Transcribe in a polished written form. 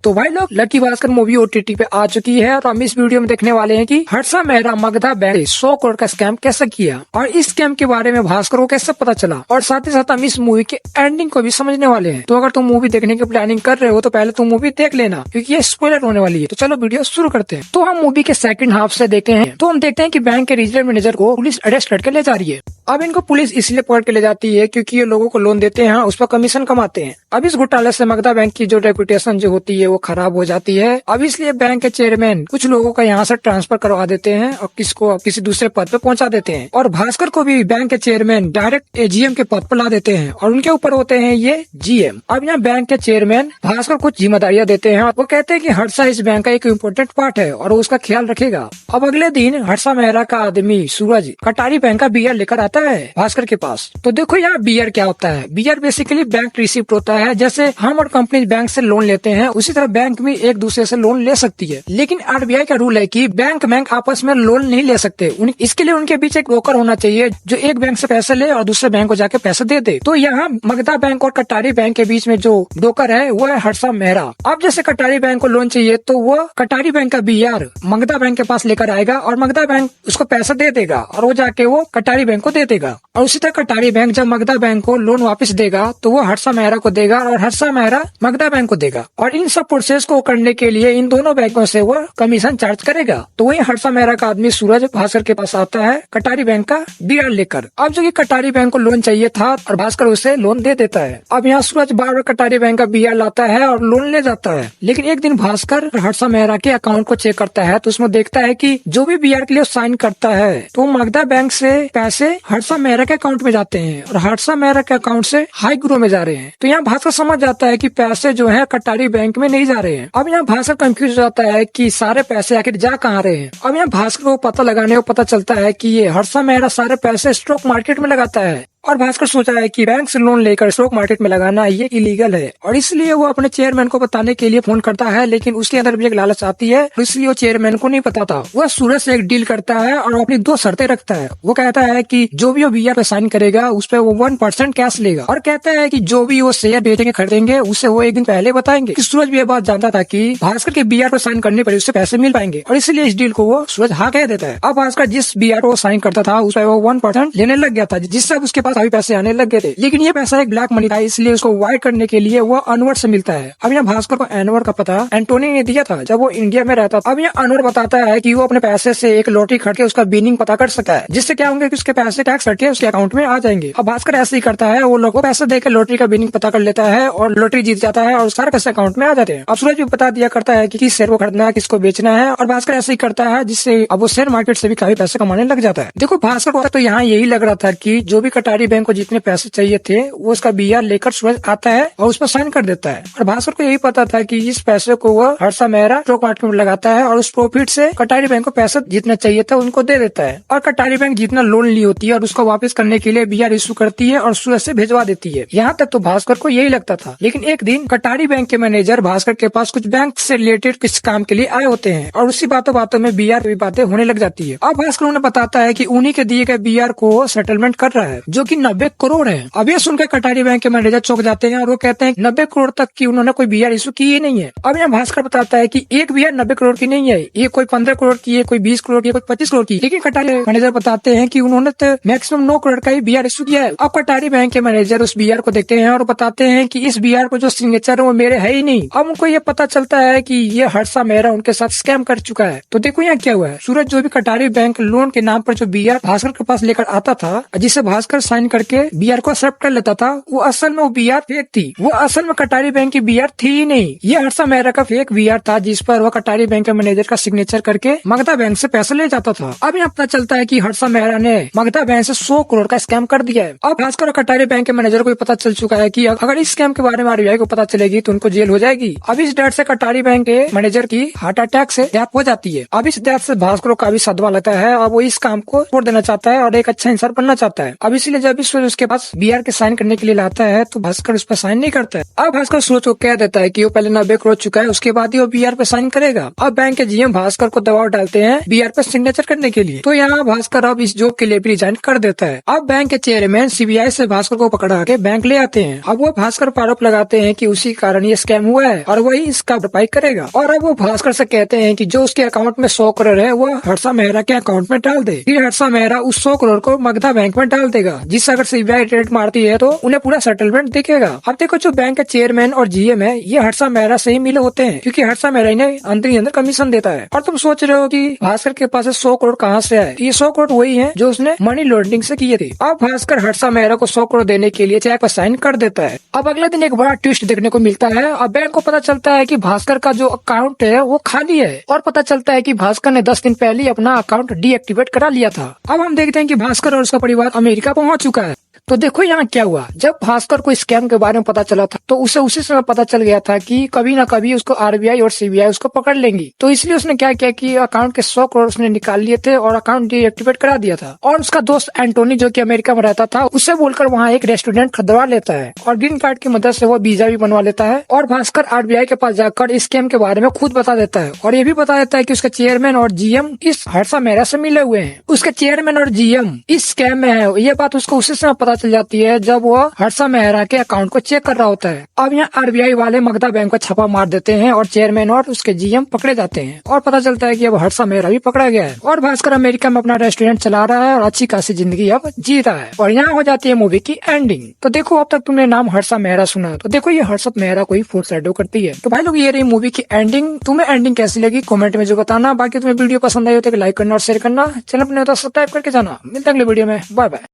तो भाई लोग लकी भास्कर मूवी ओटीटी पे आ चुकी है और हम इस वीडियो में देखने वाले हैं कि हर्षा मेहरा मगधा बैंक 100 करोड़ का स्कैम कैसे किया और इस स्कैम के बारे में भास्कर को कैसे पता चला, और साथ ही साथ हम इस मूवी के एंडिंग को भी समझने वाले हैं। तो अगर तुम मूवी देखने की प्लानिंग कर रहे हो तो पहले तुम मूवी देख लेना, क्योंकि ये स्पॉइलर होने वाली है। तो चलो वीडियो शुरू करते हैं। तो हम मूवी के सेकंड हाफ से देखते हैं तो हम देखते हैं कि बैंक के रीजनल मैनेजर को पुलिस अरेस्ट करके ले जा रही है। अब इनको पुलिस इसलिए पकड़ के ले जाती है क्योंकि ये लोगों को लोन देते हैं, उस पर कमीशन कमाते हैं। अब इस घोटाले से मगधा बैंक की जो रेपुटेशन जो होती है वो खराब हो जाती है। अब इसलिए बैंक के चेयरमैन कुछ लोगों का यहाँ से ट्रांसफर करवा देते हैं और किसको किसी दूसरे पद पे पहुंचा देते हैं, और भास्कर को भी बैंक के चेयरमैन डायरेक्ट एजीएम के पद पर ला देते हैं और उनके ऊपर होते हैं ये जीएम। अब यहाँ बैंक के चेयरमैन भास्कर को जिम्मेदारियां देते हैं। वो कहते हैं कि हर्षा इस बैंक का एक इम्पोर्टेंट पार्ट है और उसका ख्याल रखेगा। अब अगले दिन हर्षा मेहरा का आदमी सूरज कटारी बैंक का बियर लेकर आता है भास्कर के पास। तो देखो यहाँ बियर क्या होता है। बियर बेसिकली बैंक रिसिप्ट होता है। जैसे हम और कंपनी बैंक से लोन लेते हैं उसी तरह बैंक भी एक दूसरे से लोन ले सकती है, लेकिन आरबीआई का रूल है कि बैंक आपस में लोन नहीं ले सकते। इसके लिए उनके बीच एक ब्रोकर होना चाहिए जो एक बैंक से पैसे ले और दूसरे बैंक को जाके पैसे दे दे। तो यहाँ मगधा बैंक और कटारी बैंक के बीच में जो ब्रोकर है वो है हर्षा मेहरा। अब जैसे कटारी बैंक को लोन चाहिए तो वो कटारी बैंक का बियर मगधा बैंक के पास लेकर आएगा और मगधा बैंक उसको पैसा दे देगा और वो जाके वो कटारी बैंक को दे देगा। और उसी तरह कटारी बैंक जब मगधा बैंक को लोन वापस देगा तो वो हर्षा मेहरा को देगा और हर्षा मेहरा मगधा बैंक को देगा। और इन सब प्रोसेस को करने के लिए इन दोनों बैंकों से वो कमीशन चार्ज करेगा। तो वही हर्षा मेहरा का आदमी सूरज भास्कर के पास आता है कटारी बैंक का बियर लेकर। अब जो कि कटारी बैंक को लोन चाहिए था और भास्कर उसे लोन दे देता है। अब यहाँ सूरज बार बार कटारी बैंक का बियर लाता है और लोन ले जाता है। लेकिन एक दिन भास्कर हर्षा मेहरा के अकाउंट को चेक करता है तो उसमें देखता है कि जो भी बियर के लिए साइन करता है तो मगधा बैंक से पैसे हर्षा मेहरा के अकाउंट में जाते हैं और हर्षा मेहरा के अकाउंट से हाई ग्रो में जा रहे हैं। तो यहाँ भास्कर समझ जाता है कि पैसे जो है कटारी बैंक में नहीं जा रहे हैं। अब यहाँ भास्कर कंफ्यूज हो जाता है कि सारे पैसे आखिर जा कहाँ रहे हैं। अब यहाँ भास्कर को पता लगाने को पता चलता है कि ये हर्षा मेहरा सारे पैसे स्टॉक मार्केट में लगाता है। और भास्कर सोचा है कि बैंक से लोन लेकर स्टॉक मार्केट में लगाना ये इलीगल है, और इसलिए वो अपने चेयरमैन को बताने के लिए फोन करता है। लेकिन उसके अंदर भी एक लालच आती है, इसलिए वो चेयरमैन को नहीं पता था। वह सूरज से एक डील करता है और अपनी 2 शर्तें रखता है। वो कहता है कि जो भी वो बियर पे साइन करेगा उस पर वो 1% कैश लेगा, और कहता है कि जो भी वो शेयर बेचेंगे खरीदेंगे उसे वो एक दिन पहले बताएंगे। सूरज भी ये बात जानता था कि भास्कर के बियर पर साइन करने पर उससे पैसे मिल पाएंगे, और इसलिए इस डील को वो सूरज हाँ कह देता है। अब भास्कर जिस बियर को साइन करता था उस पर वो 1% लेने लग गया था, जिससे उसके पास अभी पैसे आने लग गए थे। लेकिन ये पैसा एक ब्लैक मनी था, इसलिए उसको अवॉइड करने के लिए वो अनवर से मिलता है। अब यहाँ भास्कर को अनवर का पता एंटोनी ने दिया था जब वो इंडिया में रहता था। अब यहाँ अनवर बताता है कि वो अपने पैसे से एक लॉटरी खरीद के उसका विनिंग पता कर सका है, जिससे क्या होंगे कि उसके पैसे टैक्स हट के उसके अकाउंट में आ जाएंगे। अब भास्कर ऐसे ही करता है, वो लोग को पैसे देकर लॉटरी का विनिंग पता कर लेता है और लॉटरी जीत जाता है और सारे पैसे अकाउंट में आ जाते हैं। अब सूरज भी बता दिया करता है कि किस शेयर को खरीदना है, किसको बेचना है, और भास्कर ऐसे ही करता है, जिससे अब वो शेयर मार्केट से भी काफी पैसे कमाने लग जाता है। देखो भास्कर को तो यहाँ यही लग रहा था कि जो भी कटारी बैंक को जितने पैसे चाहिए थे वो उसका बियर लेकर सूरज आता है और उस पर साइन कर देता है। और भास्कर को यही पता था कि इस पैसे को वो हर्षा मेहरा स्टॉक मार्केट में लगाता है और उस प्रॉफिट से कटारी बैंक को पैसा जितना चाहिए था उनको दे देता है। और कटारी बैंक जितना लोन ली होती है और उसको वापस करने के लिए बियर इशू करती है और सूरज से भिजवा देती है। यहाँ तक तो भास्कर को यही लगता था। लेकिन एक दिन कटारी बैंक के मैनेजर भास्कर के पास कुछ बैंक से रिलेटेड कुछ काम के लिए आए होते हैं और उसी बातों में बियर की बातें होने लग जाती है। अब भास्कर उन्हें बताता है कि उन्हीं के दिए गए बियर को सेटलमेंट कर रहा है, जो कि 90 करोड़ है। अब ये सुनकर कटारी बैंक के मैनेजर चौंक जाते हैं और वो कहते हैं 90 करोड़ तक की उन्होंने कोई बियर इशू की ही नहीं है। अब यहाँ भास्कर बताता है कि एक बियर 90 करोड़ की नहीं है, ये कोई 15 करोड़ की है, कोई 20 करोड़ की, कोई 25 करोड़ की। लेकिन कटारी मैनेजर बताते हैं कि उन्होंने तो मैक्सिमम 9 करोड़ का ही बियर इशू किया है। अब कटारी बैंक के मैनेजर उस बियर को देखते हैं और बताते हैं कि इस बियर को जो सिग्नेचर है वो मेरे है ही नहीं। अब उनको ये पता चलता है कि ये हर्षा मेहरा उनके साथ स्कैम कर चुका है। तो देखो यहाँ क्या हुआ है, सूरज जो भी कटारी बैंक लोन के नाम पर जो बियर भास्कर के पास लेकर आता था, जिसे भास्कर साइन करके बियर को एक्सेप्ट कर लेता था, वो असल में वो बियर फेक थी। वो असल में कटारी बैंक की बियर थी ही नहीं, ये हर्षा मेहरा का फेक बियर था जिस पर वो कटारी बैंक के मैनेजर का सिग्नेचर करके मगधा बैंक से पैसे ले जाता था। अब यहाँ पता चलता है कि हर्षा मेहरा ने मगधा बैंक से 100 करोड़ का स्कैम कर दिया है। अब भास्कर और कटारी बैंक के मैनेजर को भी पता चल चुका है कि अगर इस स्कैम के बारे में आरबीआई को पता चलेगी तो उनको जेल हो जाएगी। अब इस डर से कटारी बैंक के मैनेजर की हार्ट अटैक से डेथ हो जाती है। अब इस डेथ से भास्कर को काफी सदमा लगता है और वो इस काम को छोड़ देना चाहता है और एक अच्छा इंसान बनना चाहता है। अब इसलिए जब इस उसके पास बीआर के साइन करने के लिए लाता है तो भास्कर उस पर साइन नहीं करता है। अब भास्कर सूरज को कह देता है कि वो पहले 90 करोड़ चुका है, उसके बाद ही वो बीआर पे साइन करेगा। अब बैंक के जीएम भास्कर को दबाव डालते हैं बीआर पे सिग्नेचर करने के लिए। तो यहाँ भास्कर अब इस जॉब के लिए भी रिजाइन कर देता है। अब बैंक के चेयरमैन सीबीआई से भास्कर को पकड़ा के बैंक ले आते हैं। अब वो भास्कर पर आरोप लगाते हैं कि उसी कारण ये स्कैम हुआ है और वही इसका भरपाई करेगा। और अब वो भास्कर से कहते हैं कि जो उसके अकाउंट में 100 करोड़ है वो हर्षा मेहरा के अकाउंट में डाल दे। फिर हर्षा मेहरा उस 100 करोड़ को मगधा बैंक में डाल देगा, जिससे अगर सीबीआई रेड मारती है तो उन्हें पूरा सेटलमेंट दिखेगा। अब देखो जो बैंक के चेयरमैन और जीएम है ये हर्षा मेहरा से ही मिले होते हैं, क्योंकि हर्षा मेहरा इन्हें अंदर ही अंदर कमीशन देता है। और तुम सोच रहे हो कि भास्कर के पास 100 करोड़ कहाँ से आए? ये 100 करोड़ वही है जो उसने मनी लॉन्ड्रिंग से किए थे। अब भास्कर हर्षा मेहरा को 100 करोड़ देने के लिए चेक पर साइन कर देता है। अब अगले दिन एक बड़ा ट्विस्ट देखने को मिलता है। अब बैंक को पता चलता है कि भास्कर का जो अकाउंट है वो खाली है और पता चलता है कि भास्कर ने 10 दिन पहले अपना अकाउंट डीएक्टिवेट करा लिया था। अब हम देखते हैं कि भास्कर और उसका परिवार अमेरिका पहुंच चुका है। तो देखो यहाँ क्या हुआ, जब भास्कर को स्कैम के बारे में पता चला था तो उसे उसी समय पता चल गया था कि कभी ना कभी उसको आरबीआई और सीबीआई उसको पकड़ लेंगी। तो इसलिए उसने क्या किया कि अकाउंट के 100 करोड़ उसने निकाल लिए थे और अकाउंट डीएक्टिवेट करा दिया था। और उसका दोस्त एंटोनी जो कि अमेरिका में रहता था उससे बोलकर वहाँ एक रेस्टोरेंट खुदवा लेता है और ग्रीन कार्ड की मदद से वो वीजा भी बनवा लेता है। और भास्कर आरबीआई के पास जाकर इस स्कैम के बारे में खुद बता देता है और ये भी बता देता है कि उसके चेयरमैन और जीएम इस हर्षा मेहरा से मिले हुए हैं। उसके चेयरमैन और जीएम इस स्कैम में है, ये बात उसको उसी समय पता चल जाती है जब वो हर्षा मेहरा के अकाउंट को चेक कर रहा होता है। अब यहाँ आरबीआई वाले मगधा बैंक को छापा मार देते हैं और चेयरमैन और उसके जीएम पकड़े जाते हैं और पता चलता है कि अब हर्षा मेहरा भी पकड़ा गया है और भास्कर अमेरिका में अपना रेस्टोरेंट चला रहा है और अच्छी खासी जिंदगी अब जी रहा है। और यहाँ हो जाती है मूवी की एंडिंग। तो देखो अब तक तुमने नाम हर्षा मेहरा सुना, तो देखो ये हर्षद मेहरा को ही फोरशैडो करती है। तो भाई लोग ये रही मूवी की एंडिंग। तुम्हें एंडिंग कैसी लगी कमेंट में जो बताना। बाकी तुम्हें वीडियो पसंद आई हो तो लाइक करना और शेयर करना, चैनल पर नहीं तो सब्सक्राइब करके जाना। मिलते हैं अगले वीडियो में, बाय बाय।